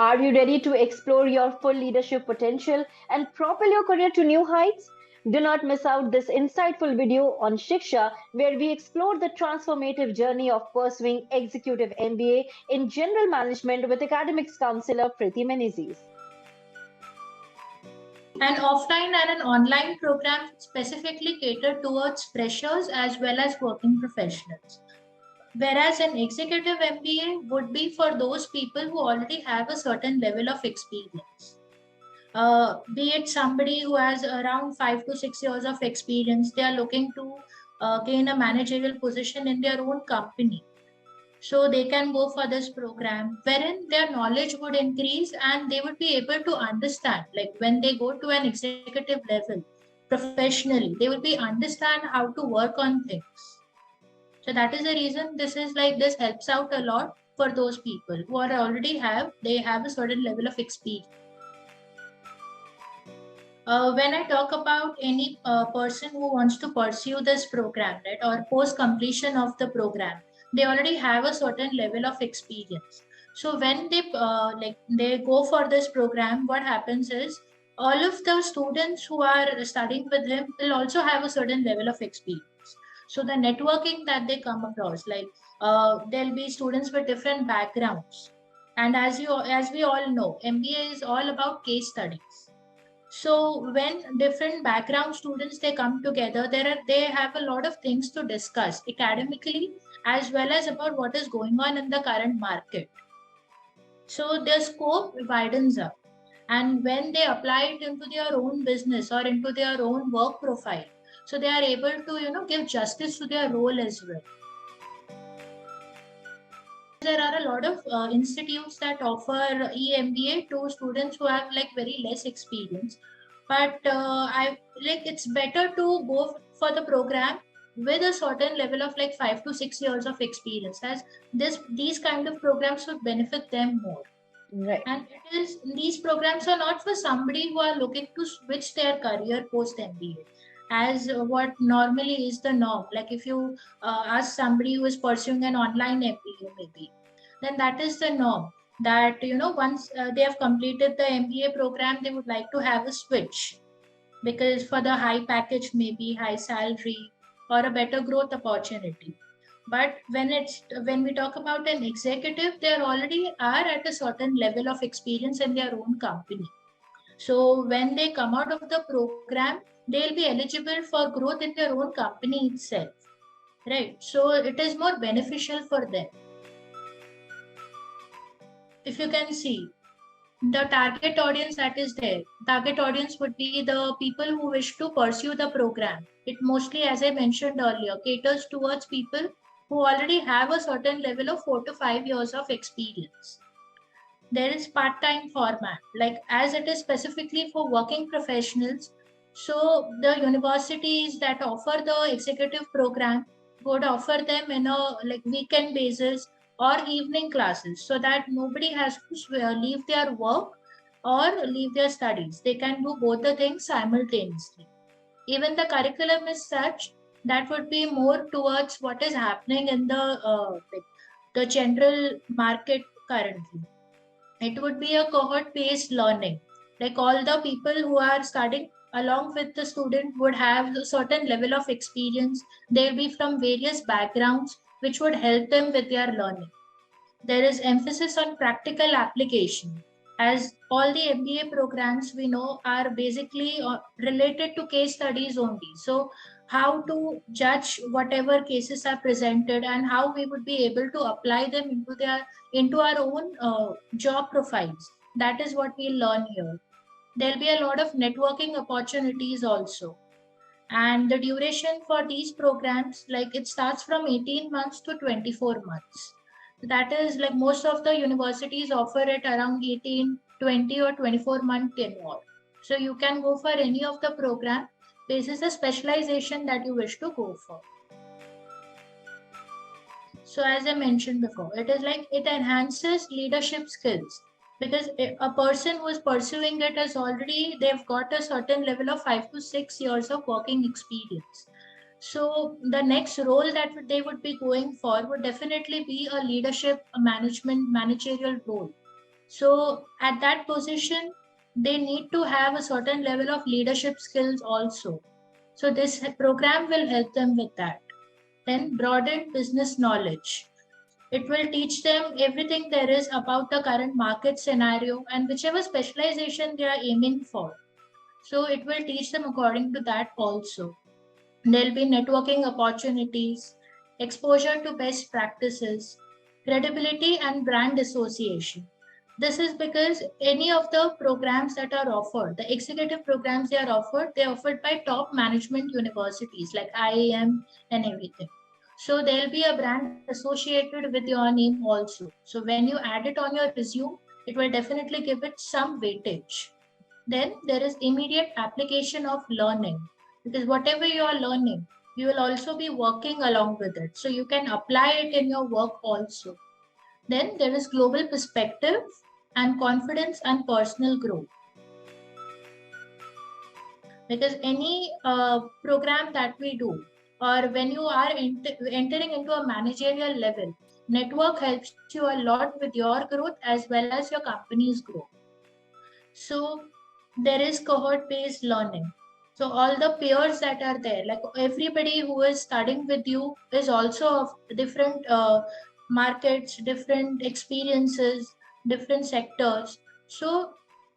Are you ready to explore your full leadership potential and propel your career to new heights? Do not miss out this insightful video on Shiksha, where we explore the transformative journey of pursuing Executive MBA in General Management with Academics Counselor Priti Menezes. An offline and an online program specifically cater towards freshers as well as working professionals. Whereas an executive MBA would be for those people who already have a certain level of experience. Be it somebody who has around 5 to 6 years of experience, they are looking to gain a managerial position in their own company. So they can go for this program wherein their knowledge would increase and they would be able to understand, like when they go to an executive level professionally, they would be understand how to work on things. So that is the reason this helps out a lot for those people who are already they have a certain level of experience. When I talk about any person who wants to pursue this program, right, or post completion of the program, they already have a certain level of experience. So when they go for this program, what happens is all of the students who are studying with him will also have a certain level of experience. So the networking that they come across, like there'll be students with different backgrounds, and as we all know, MBA is all about case studies. So when different background students they come together, they have a lot of things to discuss academically as well as about what is going on in the current market. So their scope widens up, and when they apply it into their own business or into their own work profile, so they are able to give justice to their role as well. There are a lot of institutes that offer EMBA to students who have like very less experience, but I like it's better to go for the program with a certain level of like 5 to 6 years of experience, as these kind of programs would benefit them more. Right. And it is these programs are not for somebody who are looking to switch their career post MBA, as what normally is the norm. Like if you ask somebody who is pursuing an online MBA, maybe, then that is the norm. That once they have completed the MBA program, they would like to have a switch because for the high package, maybe high salary or a better growth opportunity. But when we talk about an executive, they already are at a certain level of experience in their own company. So when they come out of the program, they'll be eligible for growth in their own company itself, right? So it is more beneficial for them. If you can see the target audience that is there, target audience would be the people who wish to pursue the program. It mostly, as I mentioned earlier, caters towards people who already have a certain level of 4 to 5 years of experience. There is part-time format, like as it is specifically for working professionals. So the universities that offer the executive program would offer them in a like weekend basis or evening classes, so that nobody has to leave their work or leave their studies. They can do both the things simultaneously. Even the curriculum is such that would be more towards what is happening in the general market currently. It would be a cohort based learning. Like all the people who are studying along with the student would have a certain level of experience. They'll be from various backgrounds, which would help them with their learning. There is emphasis on practical application, as all the MBA programs we know are basically related to case studies only. So how to judge whatever cases are presented and how we would be able to apply them into our own job profiles. That is what we learn here. There'll be a lot of networking opportunities also, and the duration for these programs, like it starts from 18 months to 24 months. That is like most of the universities offer it around 18, 20 or 24-month tenure. So you can go for any of the program basis the specialization that you wish to go for. So as I mentioned before, it is like it enhances leadership skills, because a person who is pursuing it has already, they've got a certain level of 5 to 6 years of working experience. So the next role that they would be going for would definitely be a leadership, a managerial role. So at that position, they need to have a certain level of leadership skills also. So this program will help them with that. Then broaden business knowledge. It will teach them everything there is about the current market scenario and whichever specialization they are aiming for. So it will teach them according to that also. There'll be networking opportunities, exposure to best practices, credibility, and brand association. This is because any of the programs that are offered, the executive programs they're offered by top management universities like IIM and everything. So there'll be a brand associated with your name also. So when you add it on your resume, it will definitely give it some weightage. Then there is immediate application of learning, because whatever you are learning, you will also be working along with it. So you can apply it in your work also. Then there is global perspective and confidence and personal growth. Because any program that we do, or when you are entering into a managerial level, network helps you a lot with your growth as well as your company's growth. So there is cohort based learning. So all the peers that are there, like everybody who is studying with you is also of different markets, different experiences, different sectors. So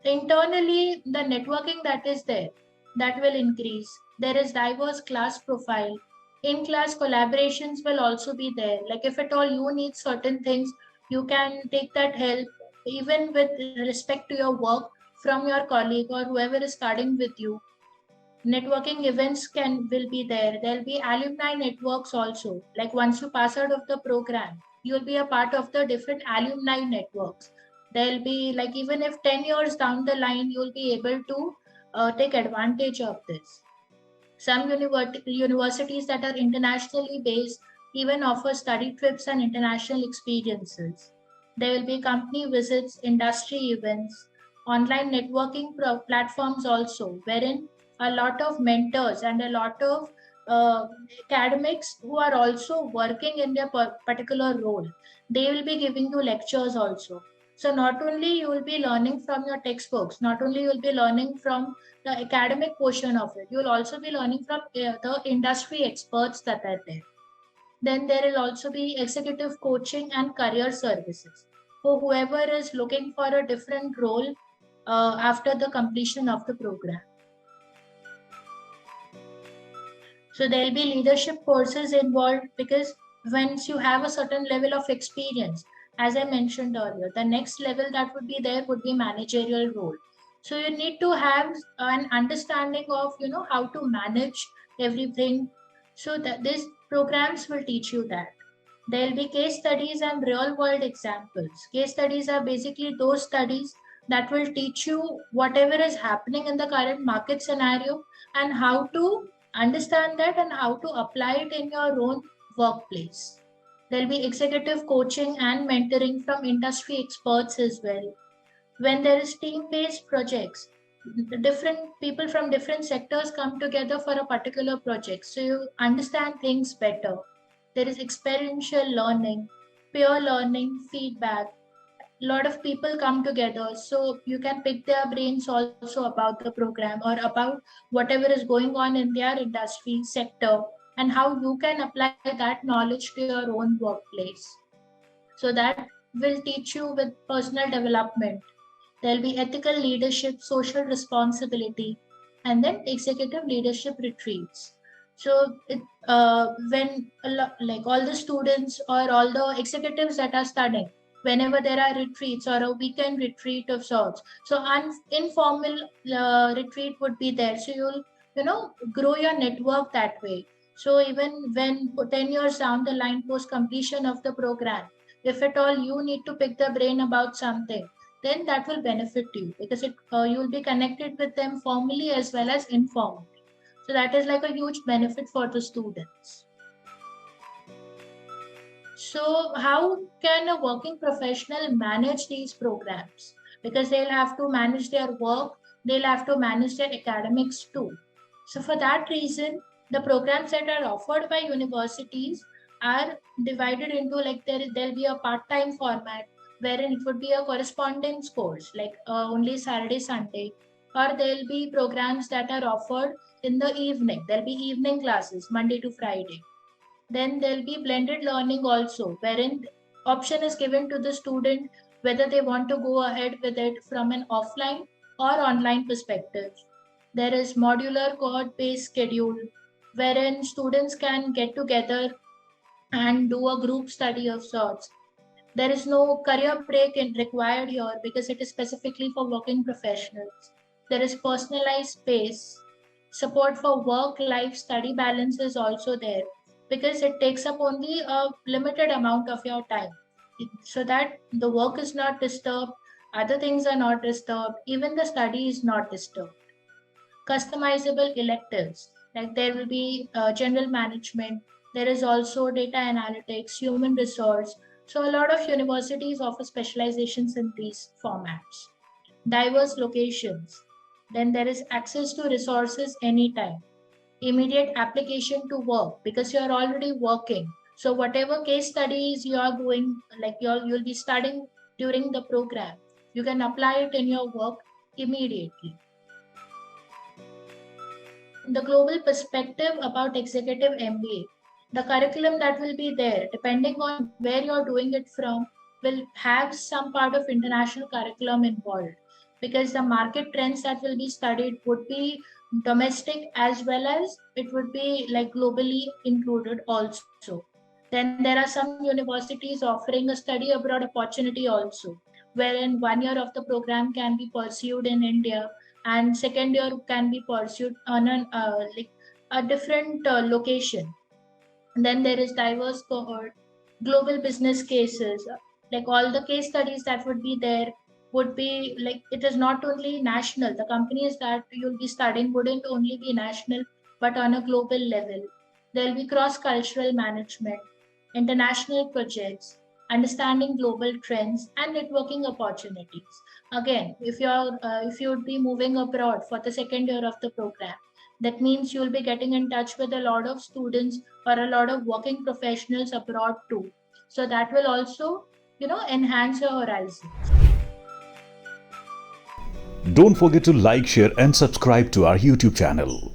internally, the networking that is there, that will increase. There is diverse class profile. In class collaborations will also be there. Like if at all you need certain things, you can take that help even with respect to your work from your colleague or whoever is studying with you. Networking events can will be there. There'll be alumni networks also. Like once you pass out of the program, you'll be a part of the different alumni networks. There'll be like even if 10 years down the line, you'll be able to take advantage of this. Some universities that are internationally based even offer study trips and international experiences. There will be company visits, industry events, online networking platforms also, wherein a lot of mentors and a lot of uh, academics who are also working in their particular role, they will be giving you lectures also. So not only you will be learning from your textbooks, not only you will be learning from the academic portion of it, you will also be learning from the industry experts that are there. Then there will also be executive coaching and career services for whoever is looking for a different role after the completion of the program. So there'll be leadership courses involved, because once you have a certain level of experience, as I mentioned earlier, the next level that would be there would be managerial role. So you need to have an understanding of how to manage everything. So that these programs will teach you that. There'll be case studies and real world examples. Case studies are basically those studies that will teach you whatever is happening in the current market scenario and how to understand that and how to apply it in your own workplace. There'll be executive coaching and mentoring from industry experts as well. When there is team based projects, the different people from different sectors come together for a particular project, so you understand things better. There is experiential learning, peer learning, feedback. A lot of people come together, so you can pick their brains also about the program or about whatever is going on in their industry sector, and how you can apply that knowledge to your own workplace. So that will teach you with personal development. There'll be ethical leadership, social responsibility, and then executive leadership retreats. So, when like all the students or all the executives that are studying, whenever there are retreats or a weekend retreat of sorts, so informal retreat would be there. So you'll grow your network that way. So even when 10 years down the line, post completion of the program, if at all you need to pick the brain about something, then that will benefit you, because you will be connected with them formally as well as informally. So that is like a huge benefit for the students. So how can a working professional manage these programs? Because they'll have to manage their work, they'll have to manage their academics too. So for that reason, the programs that are offered by universities are divided into, like there'll be a part-time format wherein it would be a correspondence course, like only Saturday, Sunday, or there'll be programs that are offered in the evening. There'll be evening classes, Monday to Friday. Then there'll be blended learning also, wherein option is given to the student whether they want to go ahead with it from an offline or online perspective. There is modular cohort-based schedule, wherein students can get together and do a group study of sorts. There is no career break required here because it is specifically for working professionals. There is personalized space. Support for work-life study balance is also there because it takes up only a limited amount of your time, so that the work is not disturbed, other things are not disturbed, even the study is not disturbed. Customizable electives, like there will be general management, there is also data analytics, human resource. So a lot of universities offer specializations in these formats. Diverse locations, then there is access to resources anytime. Immediate application to work because you are already working, so whatever case studies you are going, like you'll be studying during the program, you can apply it in your work immediately. The global perspective about Executive MBA, the curriculum that will be there, depending on where you're doing it from, will have some part of international curriculum involved because the market trends that will be studied would be domestic as well as it would be like globally included also. Then there are some universities offering a study abroad opportunity also, wherein 1 year of the program can be pursued in India and second year can be pursued on like a different location. Then there is diverse cohort, global business cases, like all the case studies that would be there would be like it is not only national. The companies that you'll be studying wouldn't only be national, but on a global level. There will be cross-cultural management, international projects, understanding global trends, and networking opportunities. Again, if you would be moving abroad for the second year of the program, that means you'll be getting in touch with a lot of students or a lot of working professionals abroad too. So that will also, enhance your horizons. Don't forget to like, share, and subscribe to our YouTube channel.